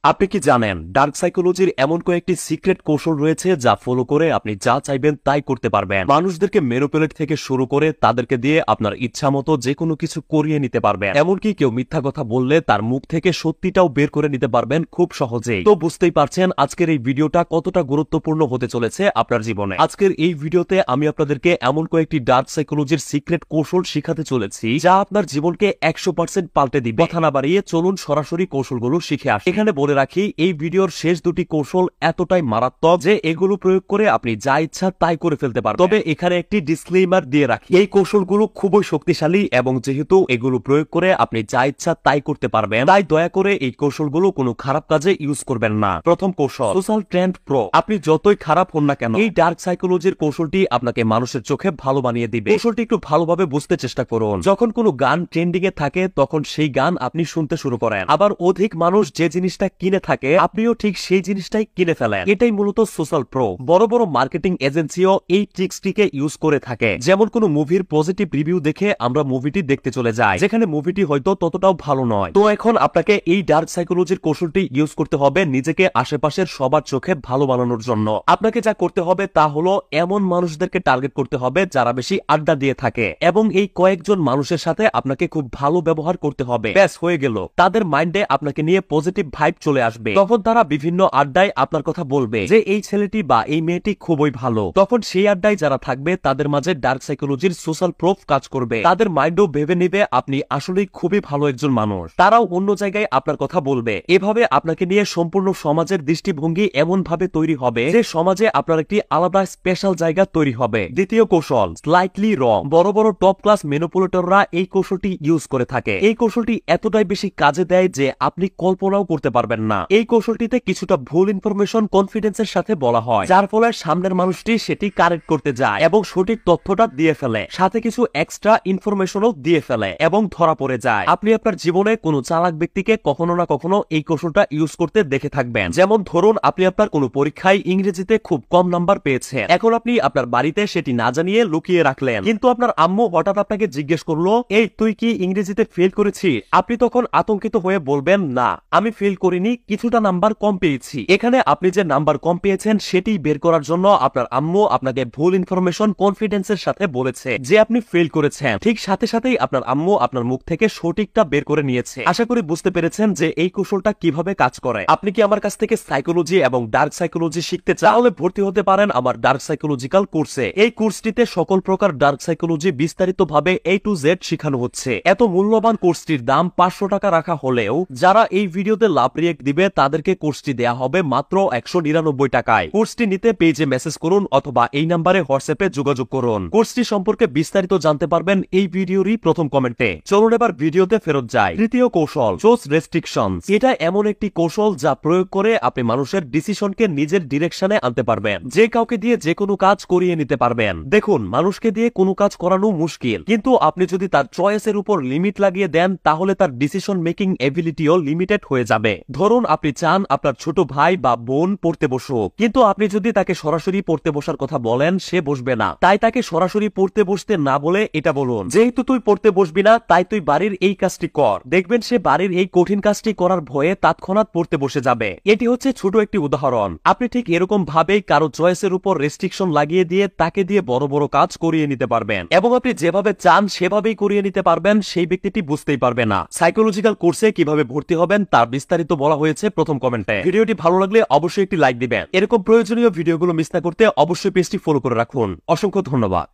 আপনি কি জানেন ডার্ক সাইকোলজির এমন কয়েকটি সিক্রেট কৌশল রয়েছে যা ফলো করে আপনি যা চাইবেন তাই করতে পারবেন। মানুষদেরকে ম্যানিপুলেট থেকে শুরু করে তাদেরকে দিয়ে আপনার ইচ্ছা মতো যে কোনো কিছু করিয়ে নিতে পারবেন। এমনকি কেউ মিথ্যা কথা বললে তার মুখ থেকে সত্যিটাও বের করে নিতে পারবেন খুব সহজেই। তো বুঝতেই পারছেন আজকের এই ভিডিওটা কতটা গুরুত্বপূর্ণ হতে চলেছে আপনার জীবনে। আজকের এই ভিডিওতে আমি আপনাদেরকে এমন কয়েকটি ডার্ক সাইকোলজির সিক্রেট কৌশল শিখাতে চলেছি যা আপনার জীবনকে 100% পাল্টে দিবে। কথা না বাড়িয়ে চলুন সরাসরি কৌশলগুলো শিখে আসি। এখানে বলে রাখি এই ভিডিওর শেষ দুটি কৌশল এতটাই মারাত্মক যে এগুলো প্রয়োগ করে আপনি যা ইচ্ছা তাই করে ফেলতে পারবেন। তবে এখানে একটি ডিসক্লেইমার দিয়ে রাখি, এই কৌশলগুলো খুবই শক্তিশালী এবং যেহেতু এগুলো প্রয়োগ করে আপনি যা ইচ্ছা তাই করতে পারবেন, তাই দয়া করে এই কৌশলগুলো কোনো খারাপ কাজে ইউজ করবেন না। প্রথম কৌশল, সোশ্যাল ট্রেন্ড প্রো। আপনি যতই খারাপ হন না কেন, এই ডার্ক সাইকোলজির কৌশলটি আপনাকে মানুষের চোখে ভালো বানিয়ে দিবে। কৌশলটি একটু ভালোভাবে বুঝতে চেষ্টা করুন। যখন কোনো গান ট্রেন্ডিং এ থাকে তখন সেই গান আপনি শুনতে শুরু করেন। আবার অধিক মানুষ যে জিনিসটা কিনে থাকে আপনিও ঠিক সেই জিনিসটাই কিনে ফেলেন। এটাই মূলত সোশ্যাল প্রো। বড় বড় মার্কেটিং এজেন্সিও এই ট্রিক্সটিকে ইউজ করে থাকে। যেমন কোনো মুভির পজিটিভ রিভিউ দেখে আমরা মুভিটি দেখতে চলে যাই, যেখানে মুভিটি হয়তো ততটাও ভালো নয়। তো এখন আপনাকে এই ডার্ক সাইকোলজির কৌশলটি ইউজ করতে হবে নিজেকে আশেপাশের সবার চোখে ভালো বানানোর জন্য। আপনাকে যা করতে হবে তা হলো এমন মানুষদেরকে টার্গেট করতে হবে যারা বেশি আড্ডা দিয়ে থাকে এবং এই কয়েকজন মানুষের সাথে আপনাকে খুব ভালো ব্যবহার করতে হবে। ব্যাস হয়ে গেল। তাদের মাইন্ডে আপনাকে নিয়ে পজিটিভ ভাইব চলে আসবে। তখন তারা বিভিন্ন আড্ডায় আপনার কথা বলবে যে এই ছেলেটি বা এই মেয়েটি খুবই ভালো। তখন সেই আড্ডায় যারা থাকবে তাদের মাঝে ডার্ক সাইকোলজির সোশ্যাল প্রুফ কাজ করবে। তাদের মাইন্ডও ভেবে নিবে আপনি আসলেই খুবই ভালো একজন মানুষ। তারাও অন্য জায়গায় আপনার কথা বলবে। এভাবে আপনাকে নিয়ে সম্পূর্ণ সমাজের দৃষ্টিভঙ্গি এমন ভাবে তৈরি হবে যে সমাজে আপনার একটি আলাদা স্পেশাল জায়গা তৈরি হবে। দ্বিতীয় কৌশল, স্লাইটলি রং। বড় বড় টপ ক্লাস ম্যানিপুলেটররা এই কৌশলটি ইউজ করে থাকে। এই কৌশলটি এতটাই বেশি কাজে দেয় যে আপনি কল্পনাও করতে পারবেন না। এই কৌশলটিতে কিছুটা ভুল ইনফরমেশন কনফিডেন্সের সাথে বলা হয়, যার ফলে সামনের মানুষটি সেটি কারেক্ট করতে যায় এবং সঠিক তথ্যটা দিয়ে ফেলে, সাথে কিছু এক্সট্রা ইনফরমেশনও দিয়ে ফেলে এবং ধরা পড়ে যায়। আপনি আপনার জীবনে কোনো চালাক ব্যক্তিকে কখনো না কখনো এই কৌশলটা ইউজ করতে দেখে থাকবেন। যেমন ধরুন আপনি আপনার কোনো পরীক্ষায় ইংরেজিতে খুব কম নাম্বার পেয়েছেন। এখন আপনি আপনার বাড়িতে সেটি না জানিয়ে লুকিয়ে রাখলেন, কিন্তু আপনার আম্মু হঠাৎ আপনাকে জিজ্ঞেস করলো, এই তুই কি ইংরেজিতে ফেল করেছিস? আপনি তখন আতঙ্কিত হয়ে বলবেন, না আমি ফেল করিনি, কিছুটা নাম্বার কম পেয়েছি। এখানে আপনি যে নাম্বার কম পেয়েছেন সেটি বের করার জন্য আপনার আম্মু আপনাকে ভুল ইনফরমেশন কনফিডেন্সের সাথে বলেছে যে আপনি ফেল করেছেন। ঠিক সাথে সাথেই আপনার আম্মু আপনার মুখ থেকে সঠিকটা বের করে নিয়েছে। আশা করি বুঝতে পেরেছেন যে এই কৌশলটা কিভাবে কাজ করে। আপনি কি আমার কাছ থেকে সাইকোলজি এবং ডার্ক সাইকোলজি শিখতে চান? তাহলে ভর্তি হতে পারেন আমার ডার্ক সাইকোলজিক্যাল কোর্সে। এই কোর্সটিতে সকল প্রকার ডার্ক সাইকোলজি বিস্তারিতভাবে A to Z শেখানো হচ্ছে। এত মূল্যবান কোর্সটির দাম 500 টাকা রাখা হলেও যারা এই ভিডিওতে লাভ রিয়েক্ট দিবে তাদেরকে কোর্সটি দেয়া হবে মাত্র 199 টাকায়। কোর্সটি নিতে পেজে মেসেজ করুন অথবা এই নাম্বারে হোয়াটসঅ্যাপে যোগাযোগ করুন। কোর্সটি সম্পর্কে বিস্তারিত জানতে পারবেন এই ভিডিওরই প্রথম কমেন্টে। চলুন এবার ভিডিওতে ফেরত যাই। তৃতীয় কৌশল, চোজ রেস্ট্রিকশনস। এটা এমন একটি কৌশল যা প্রয়োগ করে আপনি মানুষের ডিসিশনকে নিজের ডিরেকশনে আনতে পারবেন। যে কাউকে দিয়ে যে কোনো কাজ করিয়ে নিতে পারবেন। দেখুন, মানুষকে দিয়ে কোনো কাজ করানো মুশকিল, কিন্তু আপনি যদি তার চয়েসের উপর লিমিট লাগিয়ে দেন তাহলে তার ডিসিশন মেকিং এবিলিটিও লিমিটেড হয়ে যাবে। ধরুন আপনি চান আপনার ছোট ভাই বা বোন পড়তে বসুক, কিন্তু আপনি যদি তাকে সরাসরি পড়তে বসার কথা বলেন সে বসবে না। তাই তাকে সরাসরি পড়তে বসতে না বলে এটা বলুন, যেহেতু তুই পড়তে বসবি না তাই তুই বাড়ির এই কাজটি কর। দেখবেন সে বাড়ির এই কঠিন কাজটি করার ভয়ে তৎক্ষণাৎ পড়তে বসে যাবে। এটি হচ্ছে ছোট একটি উদাহরণ। আপনি ঠিক এরকম ভাবেই কারো চয়েসের উপর রেস্ট্রিকশন লাগিয়ে দিয়ে তাকে দিয়ে বড় বড় কাজ করিয়ে নিতে পারবেন এবং আপনি যেভাবে চান সেভাবেই করিয়ে নিতে পারবেন। সেই ব্যক্তিটি বুঝতেই পারবে না। সাইকোলজিক্যাল কোর্সে কিভাবে ভর্তি হবেন তার বিস্তারিত বলা হয়েছে প্রথম কমেন্টে। ভিডিওটি ভালো লাগলে অবশ্যই একটি লাইক দিবেন। এরকম প্রয়োজনীয় ভিডিওগুলো মিস না করতে অবশ্যই পেজটি ফলো করে রাখুন। অসংখ্য ধন্যবাদ।